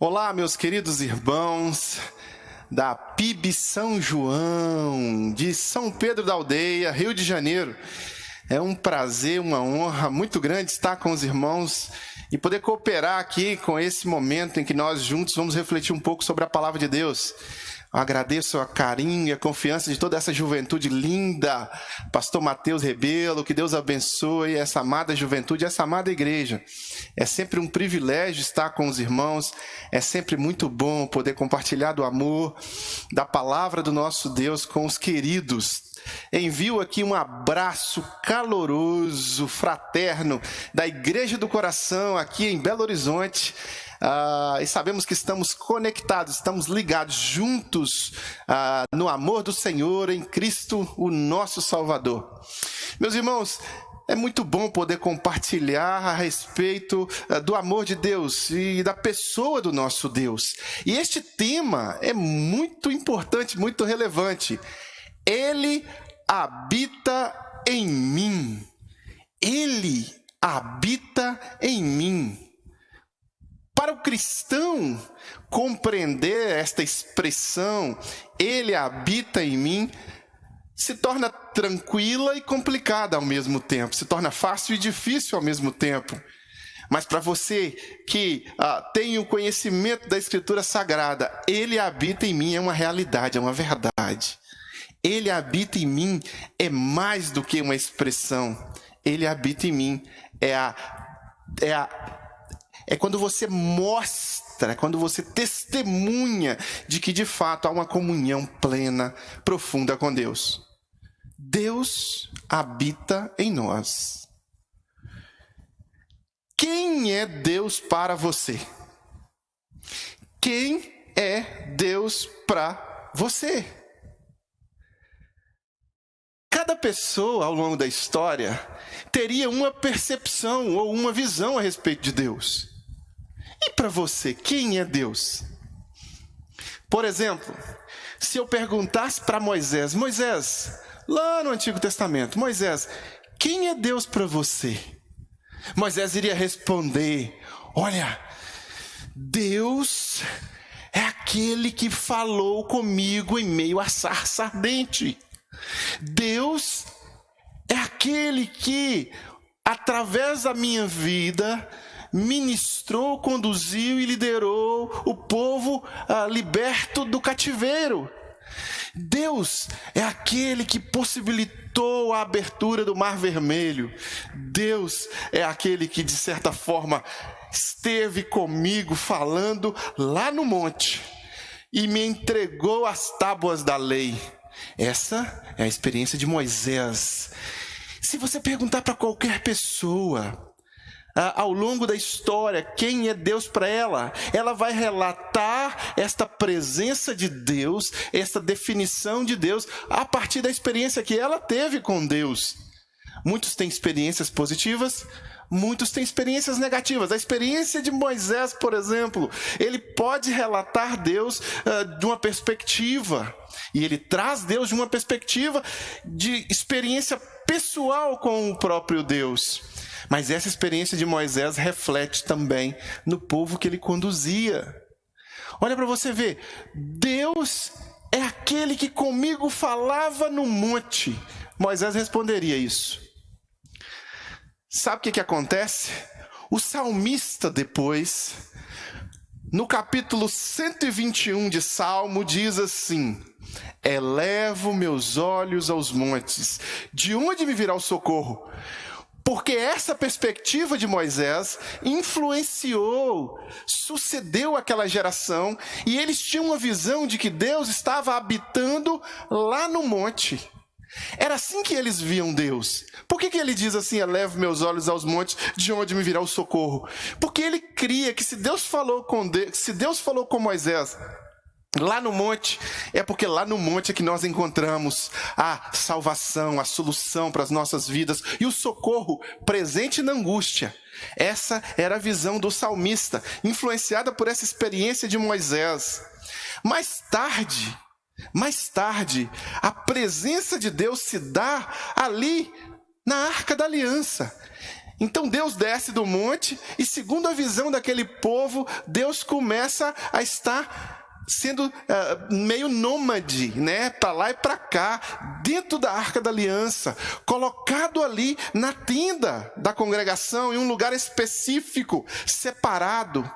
Olá, meus queridos irmãos da PIB São João, de São Pedro da Aldeia, Rio de Janeiro. É um prazer, uma honra muito grande estar com os irmãos e poder cooperar aqui com esse momento em que nós juntos vamos refletir um pouco sobre a palavra de Deus. Eu agradeço a carinho e a confiança de toda essa juventude linda, pastor Mateus Rebelo, que Deus abençoe essa amada juventude, essa amada igreja. É sempre um privilégio estar com os irmãos, é sempre muito bom poder compartilhar do amor, da palavra do nosso Deus com os queridos. Envio aqui um abraço caloroso, fraterno, da Igreja do Coração, aqui em Belo Horizonte. E sabemos que estamos conectados, estamos ligados juntos no amor do Senhor, em Cristo, o nosso Salvador. Meus irmãos, é muito bom poder compartilhar a respeito do amor de Deus e da pessoa do nosso Deus. E este tema é muito importante, muito relevante. Ele habita em mim. Ele habita em mim. Para o cristão compreender esta expressão, ele habita em mim, se torna tranquila e complicada ao mesmo tempo, se torna fácil e difícil ao mesmo tempo. Mas para você que tem o conhecimento da Escritura Sagrada, ele habita em mim é uma realidade, é uma verdade. Ele habita em mim é mais do que uma expressão. Ele habita em mim é quando você mostra, quando você testemunha de que de fato há uma comunhão plena, profunda com Deus. Deus habita em nós. Quem é Deus para você? Quem é Deus para você? Cada pessoa ao longo da história teria uma percepção ou uma visão a respeito de Deus. E para você, quem é Deus? Por exemplo, se eu perguntasse para Moisés, lá no Antigo Testamento, Moisés, quem é Deus para você? Moisés iria responder, olha, Deus é aquele que falou comigo em meio à sarça ardente. Deus é aquele que, através da minha vida, ministrou, conduziu e liderou o povo liberto do cativeiro. Deus é aquele que possibilitou a abertura do Mar Vermelho. Deus é aquele que, de certa forma, esteve comigo falando lá no monte e me entregou as tábuas da lei. Essa é a experiência de Moisés. Se você perguntar para qualquer pessoa, ao longo da história, quem é Deus para ela, ela vai relatar esta presença de Deus, esta definição de Deus, a partir da experiência que ela teve com Deus. Muitos têm experiências positivas, muitos têm experiências negativas. A experiência de Moisés, por exemplo, ele pode relatar Deus de uma perspectiva, e ele traz Deus de uma perspectiva de experiência pessoal com o próprio Deus. Mas essa experiência de Moisés reflete também no povo que ele conduzia. Olha para você ver, Deus é aquele que comigo falava no monte. Moisés responderia isso. Sabe o que acontece? O salmista depois, no capítulo 121 de Salmo, diz assim: elevo meus olhos aos montes, de onde me virá o socorro? Porque essa perspectiva de Moisés influenciou, sucedeu aquela geração, e eles tinham uma visão de que Deus estava habitando lá no monte. Era assim que eles viam Deus. Por que ele diz assim, elevo meus olhos aos montes, de onde me virá o socorro? Porque ele cria que se Deus falou com Moisés lá no monte, é porque lá no monte é que nós encontramos a salvação, a solução para as nossas vidas e o socorro presente na angústia. Essa era a visão do salmista, influenciada por essa experiência de Moisés. Mais tarde, a presença de Deus se dá ali na Arca da Aliança. Então Deus desce do monte e, segundo a visão daquele povo, Deus começa a estar sendo meio nômade, né? Para lá e para cá, dentro da Arca da Aliança, colocado ali na tenda da congregação, em um lugar específico, separado.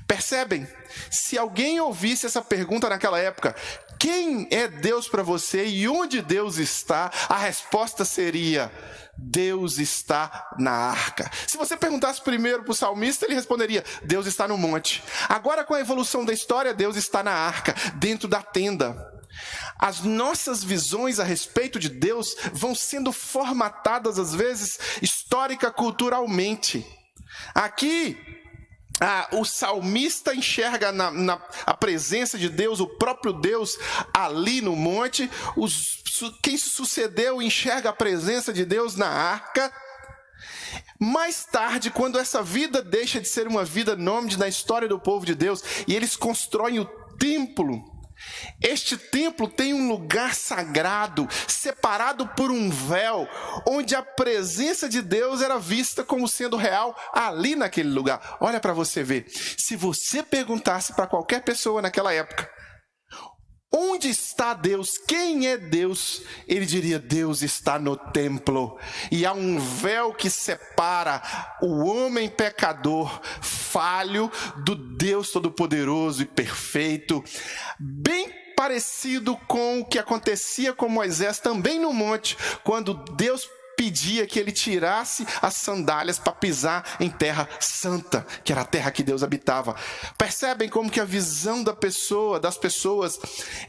Percebem? Se alguém ouvisse essa pergunta naquela época, quem é Deus para você e onde Deus está? A resposta seria: Deus está na arca. Se você perguntasse primeiro para o salmista, ele responderia: Deus está no monte. Agora, com a evolução da história, Deus está na arca, dentro da tenda. As nossas visões a respeito de Deus vão sendo formatadas, às vezes, histórica, culturalmente. Aqui, o salmista enxerga a presença de Deus, o próprio Deus ali no monte. Quem se sucedeu enxerga a presença de Deus na arca. Mais tarde, quando essa vida deixa de ser uma vida nômade na história do povo de Deus, e eles constroem o templo, este templo tem um lugar sagrado, separado por um véu, onde a presença de Deus era vista como sendo real ali naquele lugar. Olha para você ver. Se você perguntasse para qualquer pessoa naquela época, onde está Deus? Quem é Deus? Ele diria: Deus está no templo. E há um véu que separa o homem pecador, falho, do Deus Todo-Poderoso e perfeito. Bem parecido com o que acontecia com Moisés também no monte, quando Deus pedia que ele tirasse as sandálias para pisar em terra santa, que era a terra que Deus habitava. Percebem como que a visão das pessoas,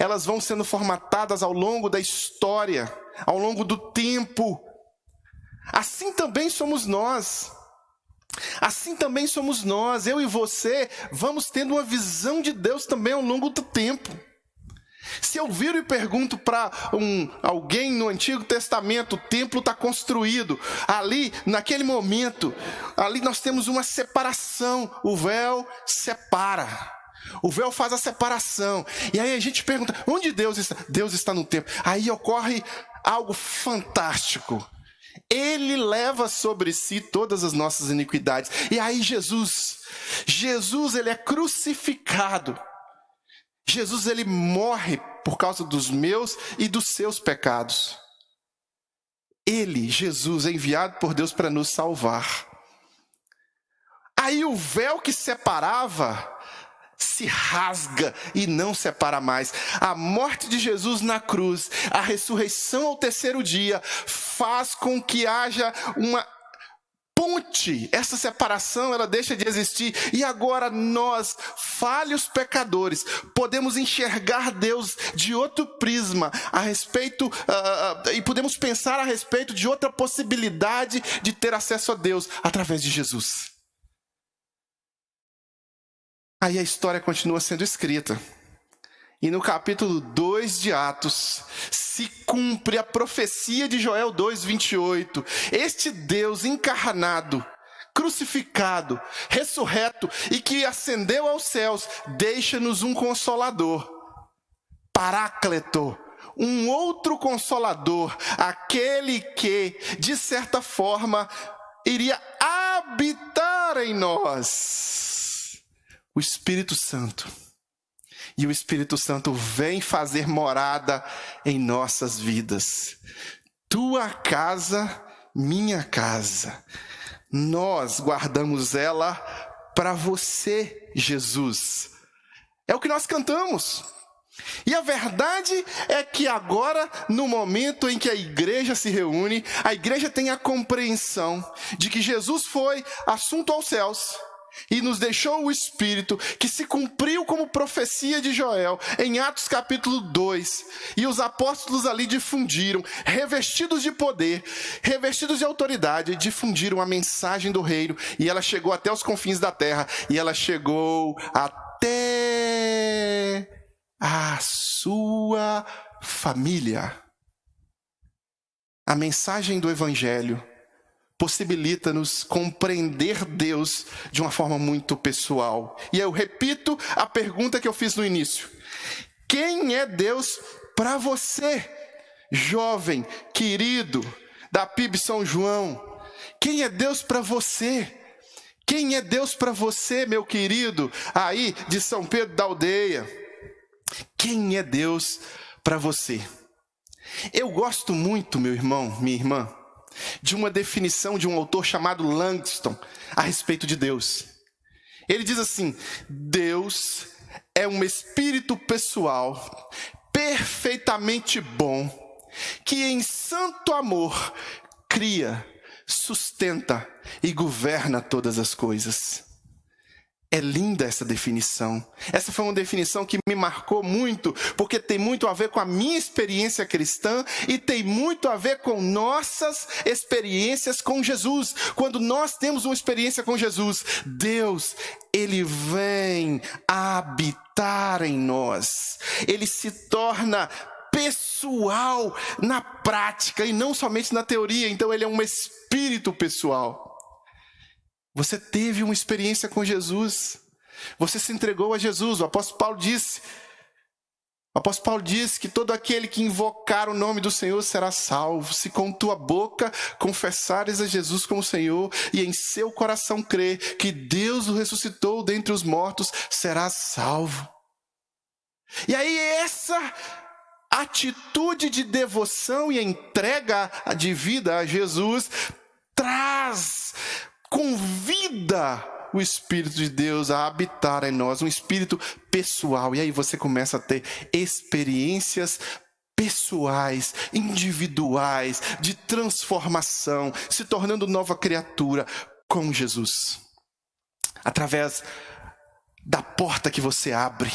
elas vão sendo formatadas ao longo da história, ao longo do tempo. Assim também somos nós. Assim também somos nós. Eu e você vamos tendo uma visão de Deus também ao longo do tempo. Se eu viro e pergunto para alguém no Antigo Testamento, o templo está construído, ali, naquele momento, ali nós temos uma separação, o véu separa, o véu faz a separação, e aí a gente pergunta: onde Deus está? Deus está no templo. Aí ocorre algo fantástico. Ele leva sobre si todas as nossas iniquidades. E aí Jesus, ele é crucificado. Jesus, ele morre por causa dos meus e dos seus pecados. Ele, Jesus, é enviado por Deus para nos salvar. Aí o véu que separava se rasga e não separa mais. A morte de Jesus na cruz, a ressurreição ao terceiro dia, faz com que haja uma ponte. Essa separação, ela deixa de existir. E agora nós, falhos pecadores, podemos enxergar Deus de outro prisma a respeito, e podemos pensar a respeito de outra possibilidade de ter acesso a Deus através de Jesus. Aí a história continua sendo escrita. E no capítulo 2 de Atos, se cumpre a profecia de Joel 2:28. Este Deus encarnado, crucificado, ressurreto e que ascendeu aos céus, deixa-nos um consolador, Paráclito, um outro consolador, aquele que, de certa forma, iria habitar em nós, o Espírito Santo. E o Espírito Santo vem fazer morada em nossas vidas. Tua casa, minha casa. Nós guardamos ela para você, Jesus. É o que nós cantamos. E a verdade é que agora, no momento em que a igreja se reúne, a igreja tem a compreensão de que Jesus foi assunto aos céus e nos deixou o Espírito, que se cumpriu como profecia de Joel em Atos capítulo 2. E os apóstolos ali difundiram, revestidos de poder, revestidos de autoridade, difundiram a mensagem do reino. E ela chegou até os confins da terra. E ela chegou até a sua família. A mensagem do Evangelho possibilita-nos compreender Deus de uma forma muito pessoal. E eu repito a pergunta que eu fiz no início: quem é Deus para você, jovem, querido, da PIB São João? Quem é Deus para você? Quem é Deus para você, meu querido, aí de São Pedro da Aldeia? Quem é Deus para você? Eu gosto muito, meu irmão, minha irmã, de uma definição de um autor chamado Langston a respeito de Deus. Ele diz assim: Deus é um espírito pessoal, perfeitamente bom, que em santo amor cria, sustenta e governa todas as coisas. É linda essa definição. Essa foi uma definição que me marcou muito, porque tem muito a ver com a minha experiência cristã e tem muito a ver com nossas experiências com Jesus. Quando nós temos uma experiência com Jesus, Deus, Ele vem habitar em nós. Ele se torna pessoal na prática e não somente na teoria. Então Ele é um espírito pessoal. Você teve uma experiência com Jesus. Você se entregou a Jesus. O apóstolo Paulo disse que todo aquele que invocar o nome do Senhor será salvo. Se com tua boca confessares a Jesus como Senhor e em seu coração crer que Deus o ressuscitou dentre os mortos, serás salvo. E aí essa atitude de devoção e entrega de vida a Jesus convida o Espírito de Deus a habitar em nós, um espírito pessoal. E aí você começa a ter experiências pessoais, individuais, de transformação, se tornando nova criatura com Jesus. Através da porta que você abre.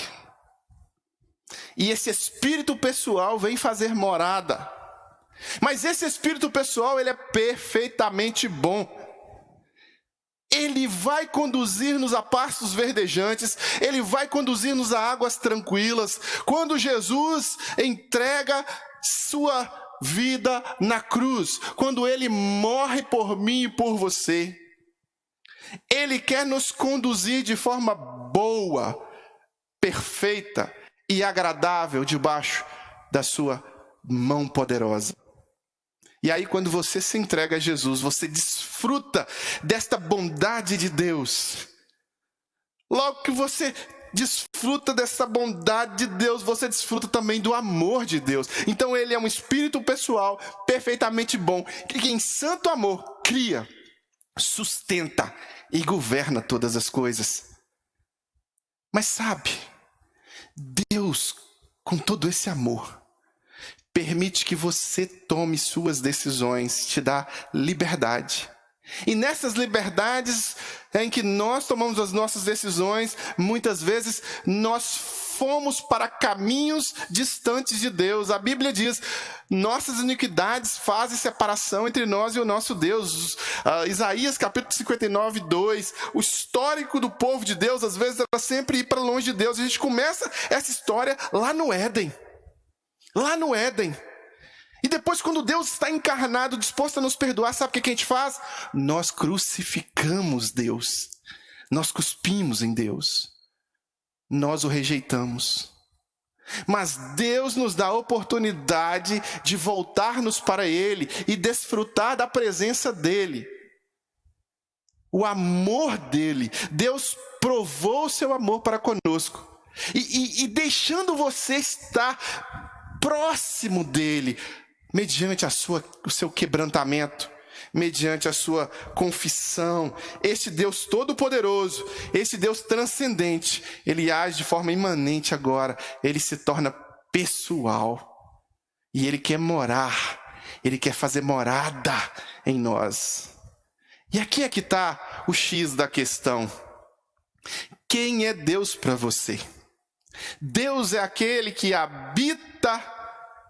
E esse espírito pessoal vem fazer morada. Mas esse espírito pessoal, ele é perfeitamente bom. Ele vai conduzir-nos a pastos verdejantes, Ele vai conduzir-nos a águas tranquilas. Quando Jesus entrega sua vida na cruz, quando Ele morre por mim e por você, Ele quer nos conduzir de forma boa, perfeita e agradável debaixo da sua mão poderosa. E aí, quando você se entrega a Jesus, você desfruta desta bondade de Deus. Logo que você desfruta dessa bondade de Deus, você desfruta também do amor de Deus. Então, Ele é um espírito pessoal perfeitamente bom, que em santo amor cria, sustenta e governa todas as coisas. Mas sabe, Deus, com todo esse amor, permite que você tome suas decisões, te dá liberdade. E nessas liberdades em que nós tomamos as nossas decisões, muitas vezes nós fomos para caminhos distantes de Deus. A Bíblia diz, nossas iniquidades fazem separação entre nós e o nosso Deus. Isaías capítulo 59, 2, o histórico do povo de Deus, às vezes era sempre ir para longe de Deus. A gente começa essa história lá no Éden. Lá no Éden. E depois, quando Deus está encarnado, disposto a nos perdoar, sabe o que a gente faz? Nós crucificamos Deus. Nós cuspimos em Deus. Nós o rejeitamos. Mas Deus nos dá a oportunidade de voltarmos para Ele e desfrutar da presença dEle. O amor dEle. Deus provou o seu amor para conosco. E deixando você estar próximo dele, mediante o seu quebrantamento, mediante a sua confissão. Esse Deus todo-poderoso, esse Deus transcendente, Ele age de forma imanente agora. Ele se torna pessoal. E Ele quer morar, Ele quer fazer morada em nós. E aqui é que está o X da questão. Quem é Deus para você? Deus é aquele que habita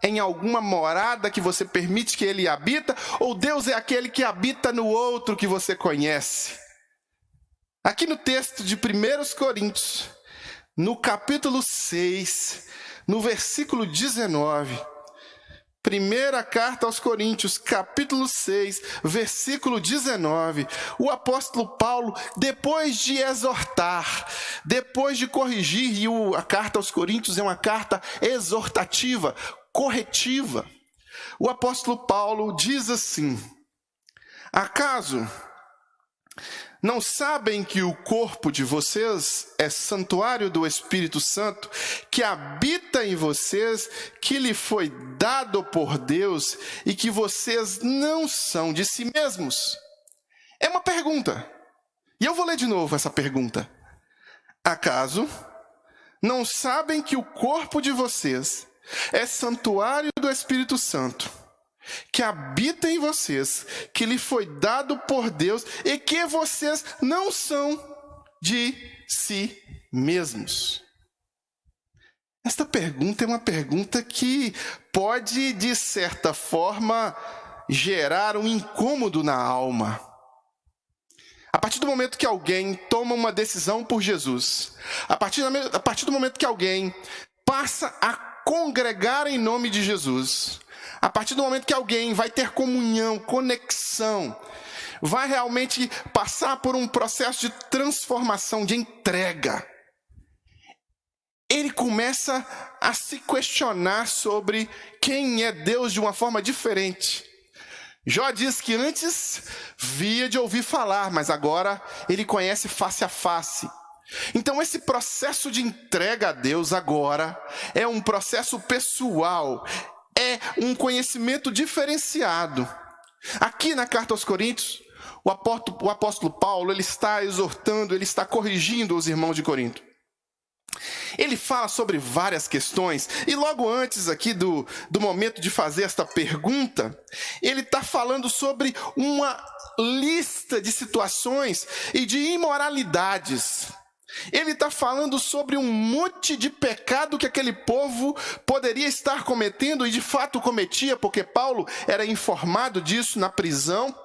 em alguma morada que você permite que Ele habita, ou Deus é aquele que habita no outro que você conhece? Aqui no texto de 1 Coríntios, no capítulo 6, no versículo 19, primeira carta aos Coríntios, capítulo 6, versículo 19, o apóstolo Paulo, depois de exortar, depois de corrigir, e a carta aos Coríntios é uma carta exortativa, corretiva, o apóstolo Paulo diz assim: Acaso não sabem que o corpo de vocês é santuário do Espírito Santo, que habita em vocês, que lhe foi dado por Deus e que vocês não são de si mesmos? É uma pergunta. E eu vou ler de novo essa pergunta. Acaso não sabem que o corpo de vocês é santuário do Espírito Santo, que habita em vocês, que lhe foi dado por Deus e que vocês não são de si mesmos? Esta pergunta é uma pergunta que pode, de certa forma, gerar um incômodo na alma. A partir do momento que alguém toma uma decisão por Jesus, a partir do momento que alguém passa a congregar em nome de Jesus, a partir do momento que alguém vai ter comunhão, conexão, vai realmente passar por um processo de transformação, de entrega, ele começa a se questionar sobre quem é Deus de uma forma diferente. Jó diz que antes via de ouvir falar, mas agora ele conhece face a face. Então esse processo de entrega a Deus agora é um processo pessoal, é um conhecimento diferenciado. Aqui na carta aos Coríntios, o apóstolo Paulo, ele está exortando, ele está corrigindo os irmãos de Corinto. Ele fala sobre várias questões, e logo antes aqui do momento de fazer esta pergunta, ele está falando sobre uma lista de situações e de imoralidades. Ele está falando sobre um monte de pecado que aquele povo poderia estar cometendo, e de fato cometia, porque Paulo era informado disso na prisão.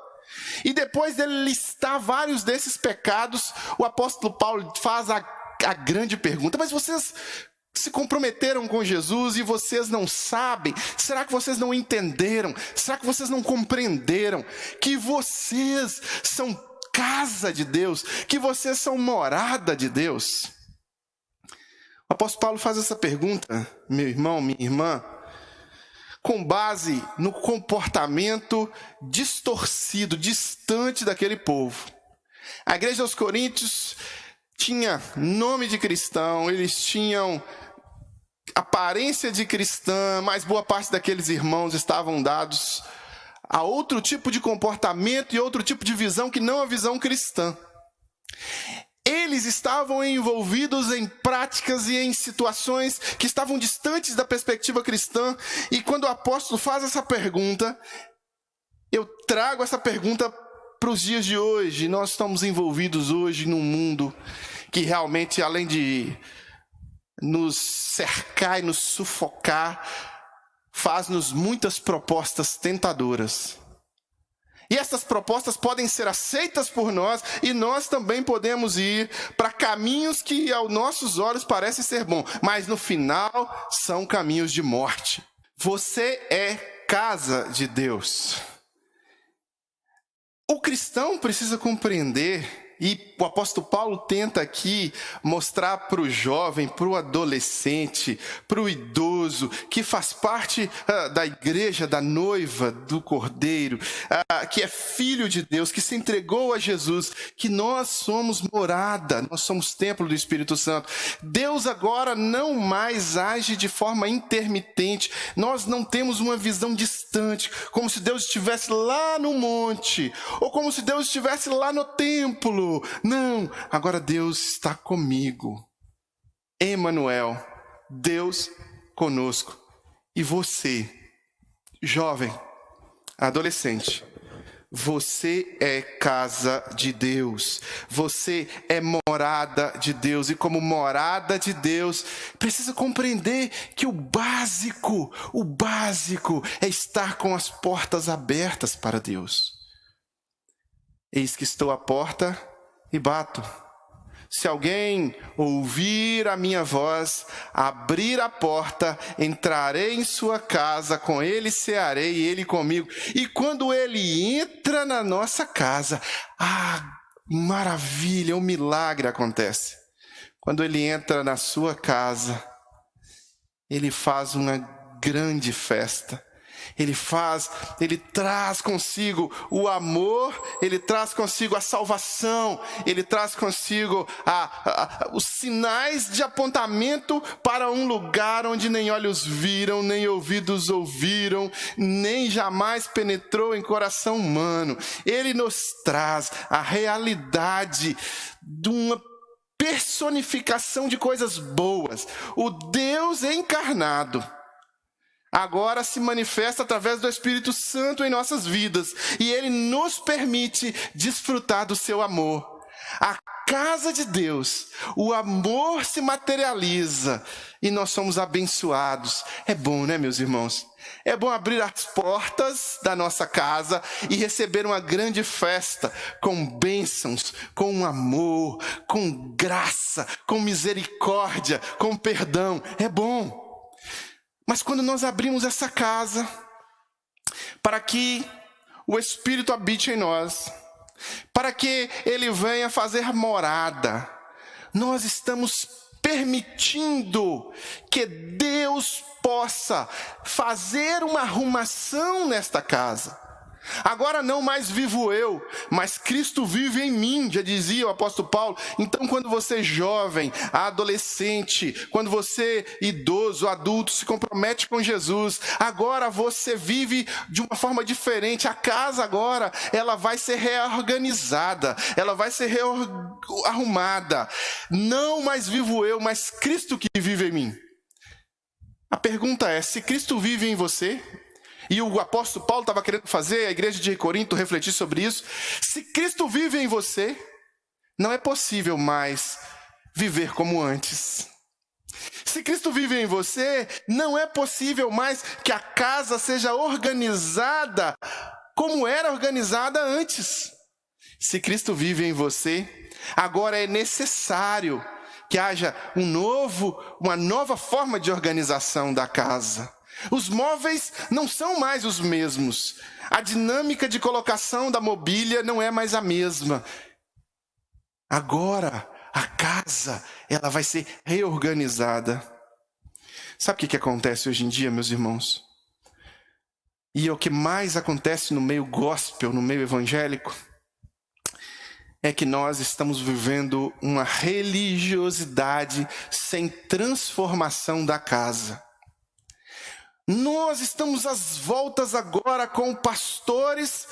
E depois dele listar vários desses pecados, o apóstolo Paulo faz a grande pergunta: mas vocês se comprometeram com Jesus e vocês não sabem? Será que vocês não entenderam? Será que vocês não compreenderam que vocês são casa de Deus, que vocês são morada de Deus? O apóstolo Paulo faz essa pergunta, meu irmão, minha irmã, com base no comportamento distorcido, distante daquele povo. A igreja aos Coríntios tinha nome de cristão, eles tinham aparência de cristã, mas boa parte daqueles irmãos estavam dados a outro tipo de comportamento e outro tipo de visão que não a visão cristã. Eles estavam envolvidos em práticas e em situações que estavam distantes da perspectiva cristã, e quando o apóstolo faz essa pergunta, eu trago essa pergunta para os dias de hoje. Nós estamos envolvidos hoje num mundo que realmente, além de nos cercar e nos sufocar, faz-nos muitas propostas tentadoras. E essas propostas podem ser aceitas por nós, e nós também podemos ir para caminhos que aos nossos olhos parecem ser bons, mas no final são caminhos de morte. Você é casa de Deus. O cristão precisa compreender, e o apóstolo Paulo tenta aqui mostrar para o jovem, para o adolescente, para o idoso, que faz parte da igreja, da noiva do Cordeiro, que é filho de Deus, que se entregou a Jesus, que nós somos morada, nós somos templo do Espírito Santo. Deus agora não mais age de forma intermitente. Nós não temos uma visão distante, como se Deus estivesse lá no monte, ou como se Deus estivesse lá no templo. Não, agora Deus está comigo. Emanuel, Deus conosco. E você, jovem, adolescente, você é casa de Deus. Você é morada de Deus. E como morada de Deus, precisa compreender que o básico é estar com as portas abertas para Deus. Eis que estou à porta e bato. Se alguém ouvir a minha voz, abrir a porta, entrarei em sua casa, com ele cearei e ele comigo. E quando ele entra na nossa casa, maravilha, um milagre acontece. Quando ele entra na sua casa, ele faz uma grande festa. Ele traz consigo o amor, ele traz consigo a salvação, ele traz consigo os sinais de apontamento para um lugar onde nem olhos viram, nem ouvidos ouviram, nem jamais penetrou em coração humano. Ele nos traz a realidade de uma personificação de coisas boas. O Deus encarnado agora se manifesta através do Espírito Santo em nossas vidas, e ele nos permite desfrutar do seu amor. A casa de Deus, o amor se materializa e nós somos abençoados. É bom, né, meus irmãos? É bom abrir as portas da nossa casa e receber uma grande festa com bênçãos, com amor, com graça, com misericórdia, com perdão. É bom. Mas quando nós abrimos essa casa para que o Espírito habite em nós, para que ele venha fazer morada, nós estamos permitindo que Deus possa fazer uma arrumação nesta casa. Agora não mais vivo eu, mas Cristo vive em mim, já dizia o apóstolo Paulo. Então, quando você jovem, adolescente, quando você idoso, adulto, se compromete com Jesus, agora você vive de uma forma diferente. A casa agora, ela vai ser reorganizada, ela vai ser arrumada. Não mais vivo eu, mas Cristo que vive em mim. A pergunta é, se Cristo vive em você, e o apóstolo Paulo estava querendo fazer a igreja de Corinto refletir sobre isso, se Cristo vive em você, não é possível mais viver como antes. Se Cristo vive em você, não é possível mais que a casa seja organizada como era organizada antes. Se Cristo vive em você, agora é necessário que haja uma nova forma de organização da casa. Os móveis não são mais os mesmos. A dinâmica de colocação da mobília não é mais a mesma. Agora, a casa, ela vai ser reorganizada. Sabe o que acontece hoje em dia, meus irmãos? E é o que mais acontece no meio gospel, no meio evangélico, é que nós estamos vivendo uma religiosidade sem transformação da casa. Nós estamos às voltas agora com pastores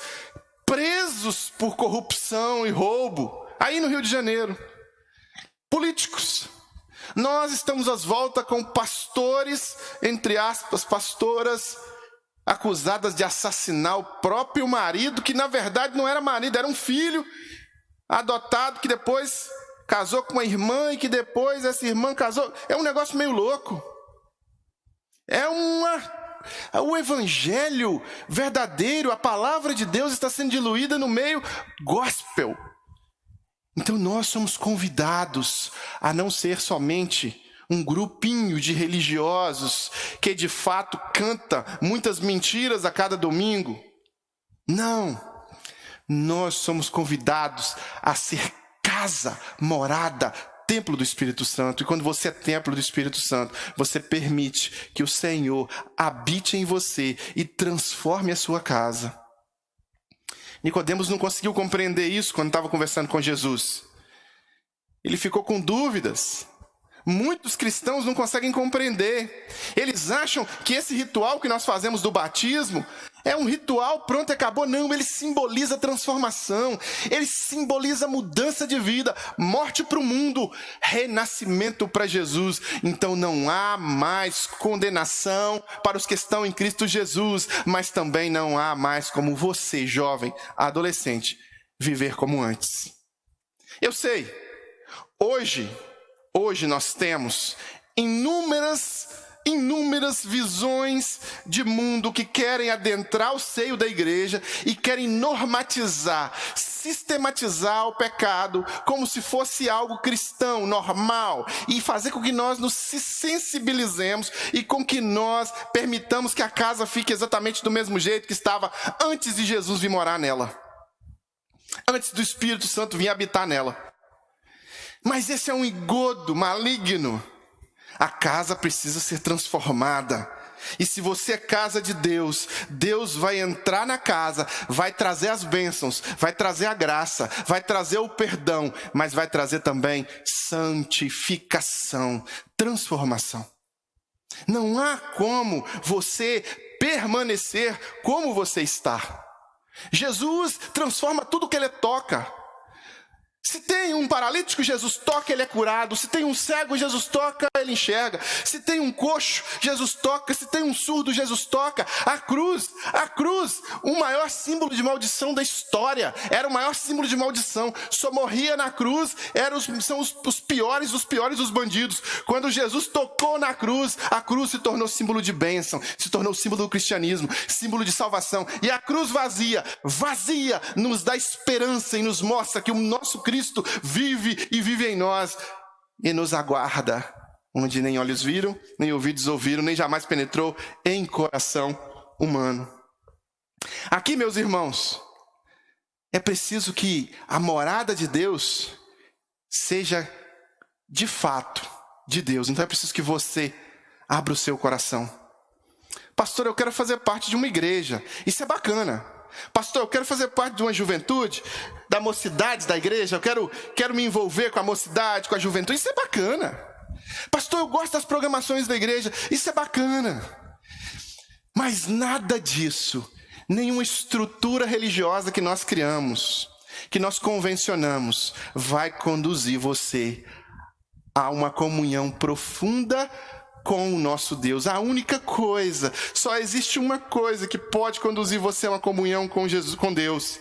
presos por corrupção e roubo, aí no Rio de Janeiro. Políticos. Nós estamos às voltas com pastores, entre aspas, pastoras, acusadas de assassinar o próprio marido, que na verdade não era marido, era um filho adotado, que depois casou com uma irmã e que depois essa irmã casou. É um negócio meio louco. O evangelho verdadeiro, a palavra de Deus está sendo diluída no meio gospel. Então nós somos convidados a não ser somente um grupinho de religiosos que de fato canta muitas mentiras a cada domingo. Não, nós somos convidados a ser casa, morada, templo do Espírito Santo. E quando você é templo do Espírito Santo, você permite que o Senhor habite em você e transforme a sua casa. Nicodemos não conseguiu compreender isso quando estava conversando com Jesus. Ele ficou com dúvidas. Muitos cristãos não conseguem compreender. Eles acham que esse ritual que nós fazemos do batismo é um ritual, pronto, acabou. Não, ele simboliza transformação. Ele simboliza mudança de vida, morte para o mundo, renascimento para Jesus. Então não há mais condenação para os que estão em Cristo Jesus, mas também não há mais como você, jovem, adolescente, viver como antes. Eu sei, hoje nós temos inúmeras visões de mundo que querem adentrar o seio da igreja e querem normatizar, sistematizar o pecado como se fosse algo cristão, normal, e fazer com que nós nos sensibilizemos e com que nós permitamos que a casa fique exatamente do mesmo jeito que estava antes de Jesus vir morar nela, antes do Espírito Santo vir habitar nela. Mas esse é um engodo maligno. A casa precisa ser transformada. E se você é casa de Deus, Deus vai entrar na casa, vai trazer as bênçãos, vai trazer a graça, vai trazer o perdão, mas vai trazer também santificação, transformação. Não há como você permanecer como você está. Jesus transforma tudo que ele toca. Se tem um paralítico, Jesus toca, ele é curado. Se tem um cego, Jesus toca, ele enxerga. Se tem um coxo, Jesus toca. Se tem um surdo, Jesus toca. A cruz, o maior símbolo de maldição da história. Era o maior símbolo de maldição. Só morria na cruz, são os piores dos bandidos. Quando Jesus tocou na cruz, a cruz se tornou símbolo de bênção, se tornou símbolo do cristianismo, símbolo de salvação. E a cruz vazia, nos dá esperança e nos mostra que o nosso Cristo vive e vive em nós e nos aguarda, onde nem olhos viram, nem ouvidos ouviram, nem jamais penetrou em coração humano. Aqui, meus irmãos, é preciso que a morada de Deus seja de fato de Deus. Então é preciso que você abra o seu coração. Pastor, eu quero fazer parte de uma igreja. Isso é bacana. Pastor, eu quero fazer parte de uma juventude, da mocidade da igreja, eu quero me envolver com a mocidade, com a juventude, isso é bacana. Pastor, eu gosto das programações da igreja, isso é bacana. Mas nada disso, nenhuma estrutura religiosa que nós criamos, que nós convencionamos, vai conduzir você a uma comunhão profunda com o nosso Deus. A única coisa, só existe uma coisa que pode conduzir você a uma comunhão com Jesus, com Deus.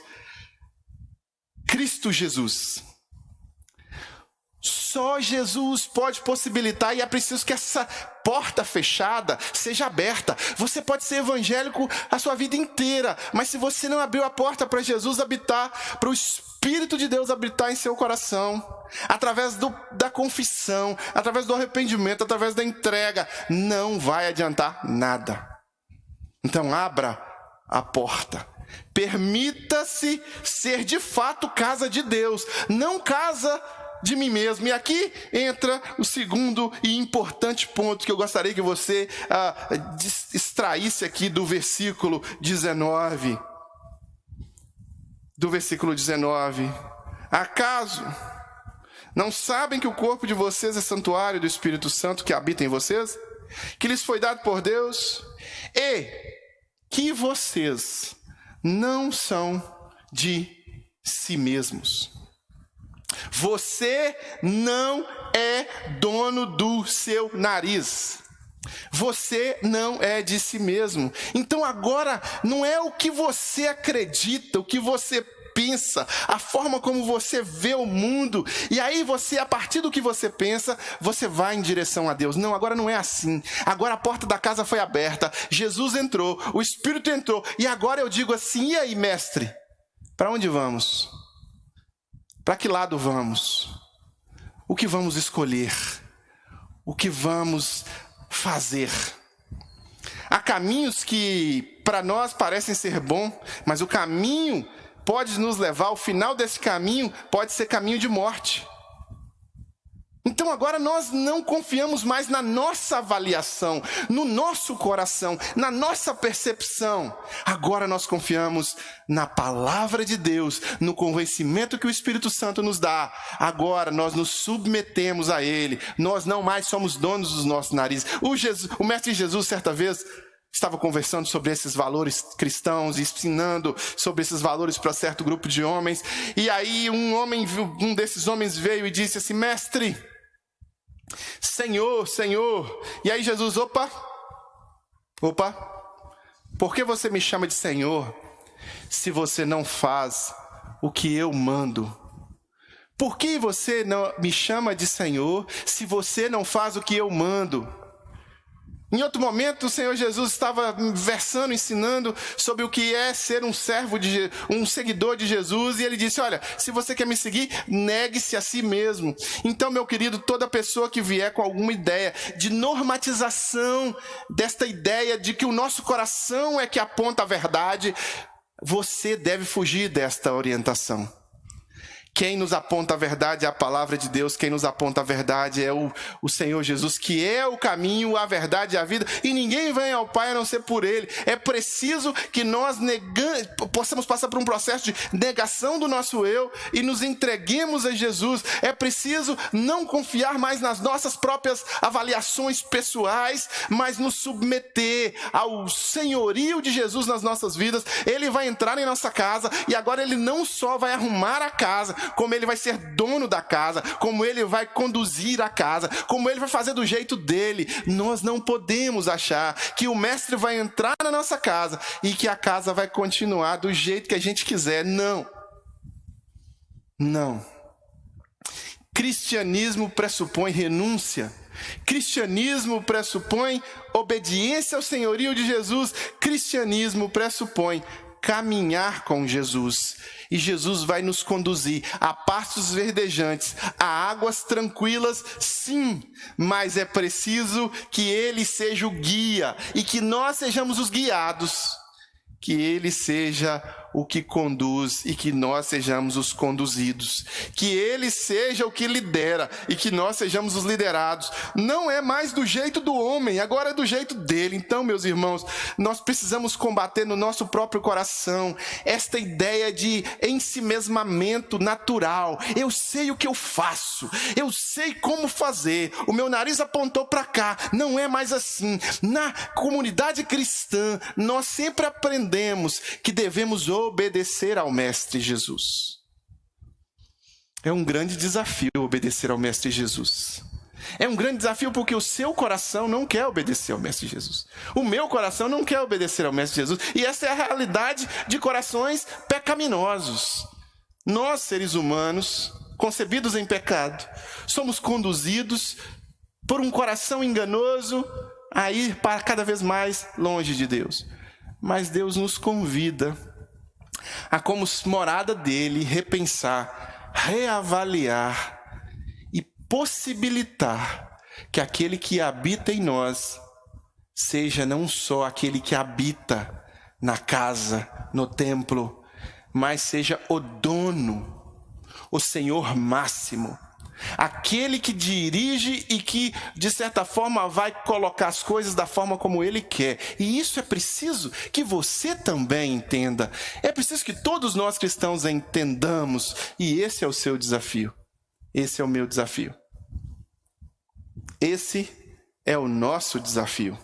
Cristo Jesus. Só Jesus pode possibilitar, e é preciso que essa porta fechada seja aberta. Você pode ser evangélico a sua vida inteira, mas se você não abriu a porta para Jesus habitar, para o Espírito de Deus habitar em seu coração, através da confissão, através do arrependimento, através da entrega, não vai adiantar nada. Então abra a porta. Permita-se ser de fato casa de Deus, não casa de mim mesmo. E aqui entra o segundo e importante ponto que eu gostaria que você extraísse aqui do versículo 19. Do versículo 19. Acaso não sabem que o corpo de vocês é santuário do Espírito Santo que habita em vocês? Que lhes foi dado por Deus? E que vocês não são de si mesmos. Você não é dono do seu nariz. Você não é de si mesmo. Então agora não é o que você acredita, o que você pensa, a forma como você vê o mundo, e aí você, a partir do que você pensa, você vai em direção a Deus. Não, agora não é assim. Agora a porta da casa foi aberta, Jesus entrou, o Espírito entrou, e agora eu digo assim: e aí, mestre? Para onde vamos? Para que lado vamos? O que vamos escolher? O que vamos fazer? Há caminhos que para nós parecem ser bons, mas o caminho pode nos levar, o final desse caminho pode ser caminho de morte. Então agora nós não confiamos mais na nossa avaliação, no nosso coração, na nossa percepção. Agora nós confiamos na palavra de Deus, no convencimento que o Espírito Santo nos dá. Agora nós nos submetemos a Ele. Nós não mais somos donos dos nossos narizes. O Mestre Jesus, certa vez, estava conversando sobre esses valores cristãos, ensinando sobre esses valores para certo grupo de homens. E aí um desses homens veio e disse assim: mestre, Senhor, Senhor. E aí Jesus, opa, por que você me chama de Senhor se você não faz o que eu mando? Por que você não me chama de Senhor se você não faz o que eu mando? Em outro momento, o Senhor Jesus estava versando, ensinando sobre o que é ser um seguidor de Jesus, e ele disse: olha, se você quer me seguir, negue-se a si mesmo. Então, meu querido, toda pessoa que vier com alguma ideia de normatização desta ideia de que o nosso coração é que aponta a verdade, você deve fugir desta orientação. Quem nos aponta a verdade é a palavra de Deus, quem nos aponta a verdade é o Senhor Jesus, que é o caminho, a verdade e a vida, e ninguém vem ao Pai a não ser por Ele. É preciso que nós possamos passar por um processo de negação do nosso eu e nos entreguemos a Jesus. É preciso não confiar mais nas nossas próprias avaliações pessoais, mas nos submeter ao senhorio de Jesus nas nossas vidas. Ele vai entrar em nossa casa e agora Ele não só vai arrumar a casa, como Ele vai ser dono da casa, como Ele vai conduzir a casa, como Ele vai fazer do jeito dele. Nós não podemos achar que o mestre vai entrar na nossa casa e que a casa vai continuar do jeito que a gente quiser. Não. Não. Cristianismo pressupõe renúncia. Cristianismo pressupõe obediência ao senhorio de Jesus. Cristianismo pressupõe caminhar com Jesus. E Jesus vai nos conduzir a pastos verdejantes, a águas tranquilas, sim, mas é preciso que Ele seja o guia e que nós sejamos os guiados, que Ele seja o que conduz e que nós sejamos os conduzidos, que Ele seja o que lidera e que nós sejamos os liderados. Não é mais do jeito do homem, agora é do jeito dele. Então, meus irmãos, nós precisamos combater no nosso próprio coração esta ideia de ensimesmamento natural. Eu sei o que eu faço, eu sei como fazer, o meu nariz apontou para cá. Não é mais assim. Na comunidade cristã, nós sempre aprendemos que devemos obedecer ao Mestre Jesus. É um grande desafio obedecer ao Mestre Jesus. É um grande desafio porque o seu coração não quer obedecer ao Mestre Jesus. O meu coração não quer obedecer ao Mestre Jesus. E essa é a realidade de corações pecaminosos. Nós, seres humanos, concebidos em pecado, somos conduzidos por um coração enganoso a ir para cada vez mais longe de Deus. Mas Deus nos convida a, como morada dele, repensar, reavaliar e possibilitar que aquele que habita em nós seja não só aquele que habita na casa, no templo, mas seja o dono, o Senhor máximo, aquele que dirige e que, de certa forma, vai colocar as coisas da forma como Ele quer. E isso é preciso que você também entenda. É preciso que todos nós cristãos entendamos. E esse é o seu desafio. Esse é o meu desafio. Esse é o nosso desafio.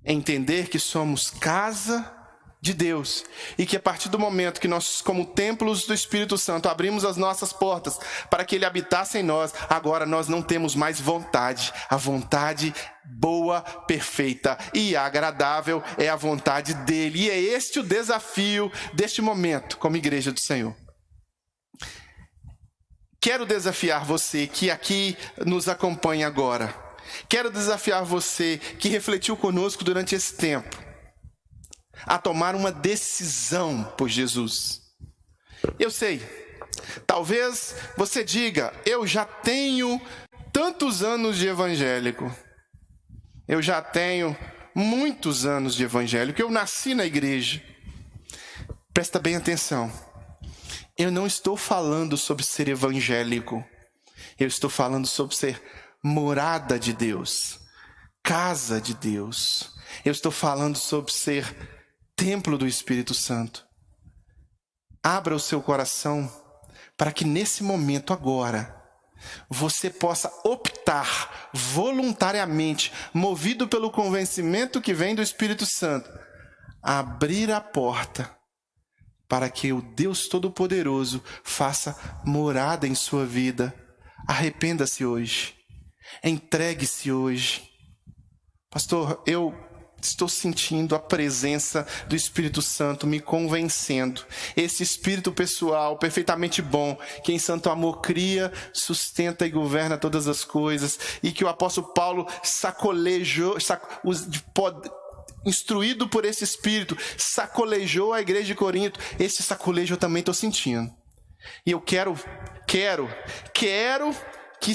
Entender que somos casa de Deus, e que a partir do momento que nós, como templos do Espírito Santo, abrimos as nossas portas para que Ele habitasse em nós, agora nós não temos mais vontade. A vontade boa, perfeita e agradável é a vontade dEle, e é este o desafio deste momento como igreja do Senhor. Quero desafiar você que aqui nos acompanha agora, quero desafiar você que refletiu conosco durante esse tempo, a tomar uma decisão por Jesus. Eu sei, talvez você diga, eu já tenho tantos anos de evangélico, eu já tenho muitos anos de evangélico, eu nasci na igreja. Presta bem atenção, eu não estou falando sobre ser evangélico, eu estou falando sobre ser morada de Deus, casa de Deus. Eu estou falando sobre ser templo do Espírito Santo. Abra o seu coração para que nesse momento agora você possa optar voluntariamente, movido pelo convencimento que vem do Espírito Santo, a abrir a porta para que o Deus Todo-Poderoso faça morada em sua vida. Arrependa-se hoje. Entregue-se hoje. Pastor, eu estou sentindo a presença do Espírito Santo me convencendo. Esse Espírito pessoal, perfeitamente bom, que em santo amor cria, sustenta e governa todas as coisas, e que o apóstolo Paulo instruído por esse Espírito, sacolejou a igreja de Corinto. Esse sacolejo eu também estou sentindo. E eu quero que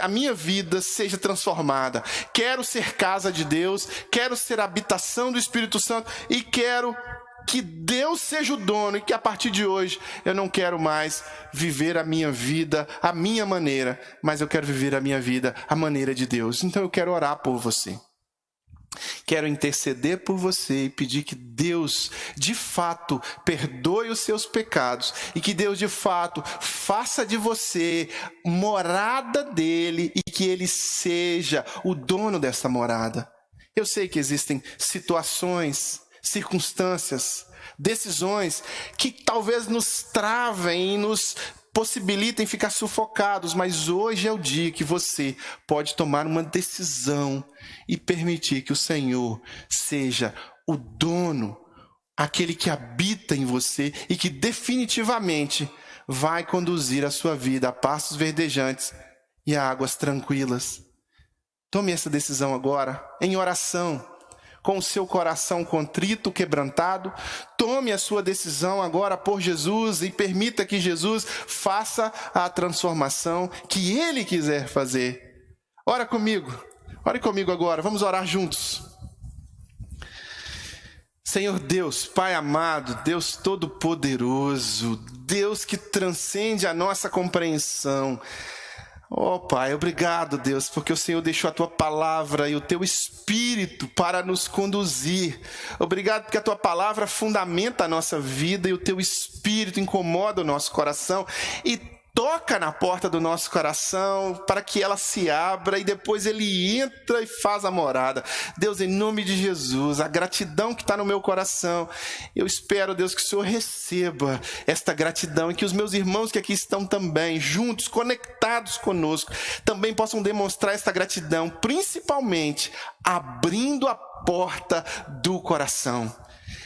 a minha vida seja transformada. Quero ser casa de Deus, quero ser habitação do Espírito Santo e quero que Deus seja o dono e que a partir de hoje eu não quero mais viver a minha vida à minha maneira, mas eu quero viver a minha vida à maneira de Deus. Então eu quero orar por você. Quero interceder por você e pedir que Deus, de fato, perdoe os seus pecados e que Deus, de fato, faça de você morada dele e que ele seja o dono dessa morada. Eu sei que existem situações, circunstâncias, decisões que talvez nos travem e nos possibilitem ficar sufocados, mas hoje é o dia que você pode tomar uma decisão e permitir que o Senhor seja o dono, aquele que habita em você e que definitivamente vai conduzir a sua vida a pastos verdejantes e a águas tranquilas. Tome essa decisão agora, em oração, com o seu coração contrito, quebrantado. Tome a sua decisão agora por Jesus e permita que Jesus faça a transformação que Ele quiser fazer. Ore comigo agora, vamos orar juntos. Senhor Deus, Pai amado, Deus todo-poderoso, Deus que transcende a nossa compreensão. Oh Pai, obrigado Deus, porque o Senhor deixou a Tua palavra e o Teu Espírito para nos conduzir. Obrigado porque a Tua palavra fundamenta a nossa vida e o Teu Espírito incomoda o nosso coração e toca na porta do nosso coração para que ela se abra e depois Ele entra e faz a morada. Deus, em nome de Jesus, a gratidão que está no meu coração, eu espero, Deus, que o Senhor receba esta gratidão e que os meus irmãos que aqui estão também, juntos, conectados conosco, também possam demonstrar esta gratidão, principalmente abrindo a porta do coração,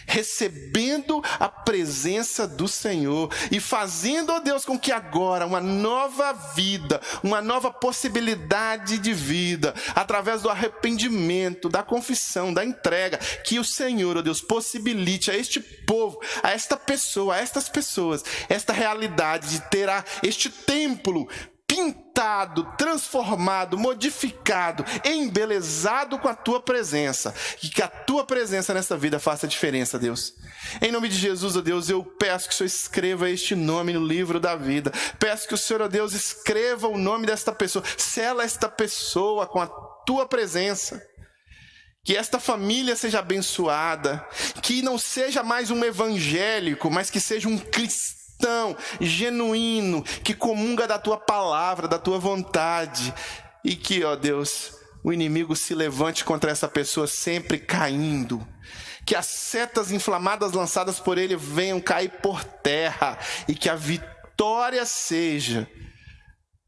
recebendo a presença do Senhor e fazendo, ó Deus, com que agora uma nova vida, uma nova possibilidade de vida, através do arrependimento, da confissão, da entrega, que o Senhor, ó Deus, possibilite a este povo, a esta pessoa, a estas pessoas, esta realidade de ter este templo pintado, transformado, modificado, embelezado com a Tua presença. E que a Tua presença nessa vida faça a diferença, Deus. Em nome de Jesus, ó Deus, eu peço que o Senhor escreva este nome no livro da vida. Peço que o Senhor, ó Deus, escreva o nome desta pessoa. Sela esta pessoa com a Tua presença. Que esta família seja abençoada. Que não seja mais um evangélico, mas que seja um cristão genuíno, que comunga da Tua palavra, da Tua vontade, e que, ó Deus, o inimigo se levante contra essa pessoa sempre caindo, que as setas inflamadas lançadas por ele venham cair por terra, e que a vitória seja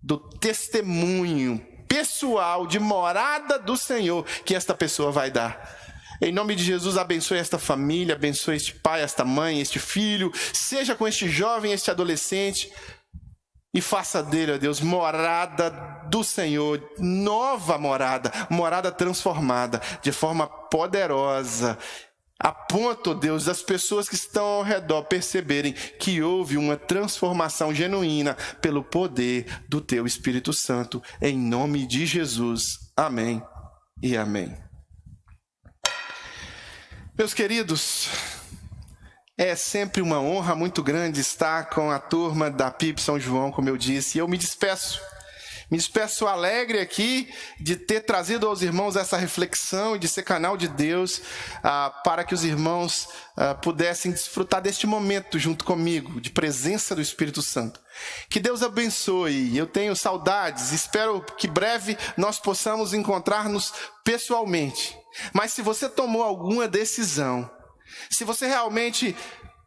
do testemunho pessoal de morada do Senhor que esta pessoa vai dar. Em nome de Jesus, abençoe esta família, abençoe este pai, esta mãe, este filho, seja com este jovem, este adolescente, e faça dele, ó Deus, morada do Senhor, nova morada, morada transformada, de forma poderosa, a ponto, ó Deus, das pessoas que estão ao redor perceberem que houve uma transformação genuína pelo poder do Teu Espírito Santo, em nome de Jesus. Amém e amém. Meus queridos, é sempre uma honra muito grande estar com a turma da PIB São João, como eu disse, e eu me despeço alegre aqui de ter trazido aos irmãos essa reflexão e de ser canal de Deus para que os irmãos pudessem desfrutar deste momento junto comigo, de presença do Espírito Santo. Que Deus abençoe, eu tenho saudades, espero que breve nós possamos encontrar-nos pessoalmente. Mas se você tomou alguma decisão, se você realmente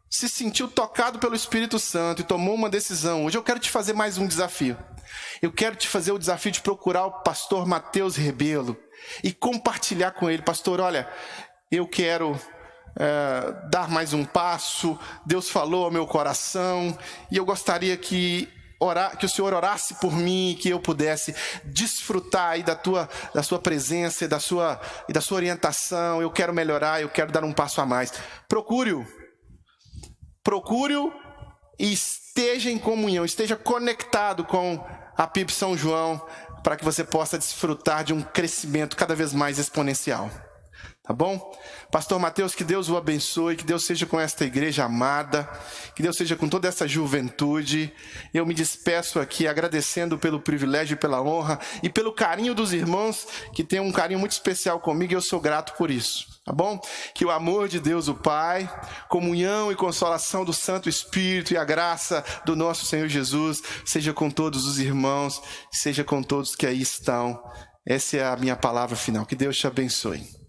se sentiu tocado pelo Espírito Santo e tomou uma decisão, hoje eu quero te fazer mais um desafio. Eu quero te fazer o desafio de procurar o pastor Mateus Rebelo e compartilhar com ele: pastor, olha, eu quero dar mais um passo, Deus falou ao meu coração e eu gostaria que o Senhor orasse por mim, que eu pudesse desfrutar aí da sua presença e da sua orientação. Eu quero melhorar, eu quero dar um passo a mais. Procure-o e esteja em comunhão, esteja conectado com a PIB São João, para que você possa desfrutar de um crescimento cada vez mais exponencial. Tá bom? Pastor Mateus, que Deus o abençoe, que Deus seja com esta igreja amada, que Deus seja com toda essa juventude. Eu me despeço aqui agradecendo pelo privilégio e pela honra e pelo carinho dos irmãos, que tem um carinho muito especial comigo e eu sou grato por isso. Tá bom? Que o amor de Deus o Pai, comunhão e consolação do Santo Espírito e a graça do nosso Senhor Jesus seja com todos os irmãos, seja com todos que aí estão. Essa é a minha palavra final. Que Deus te abençoe.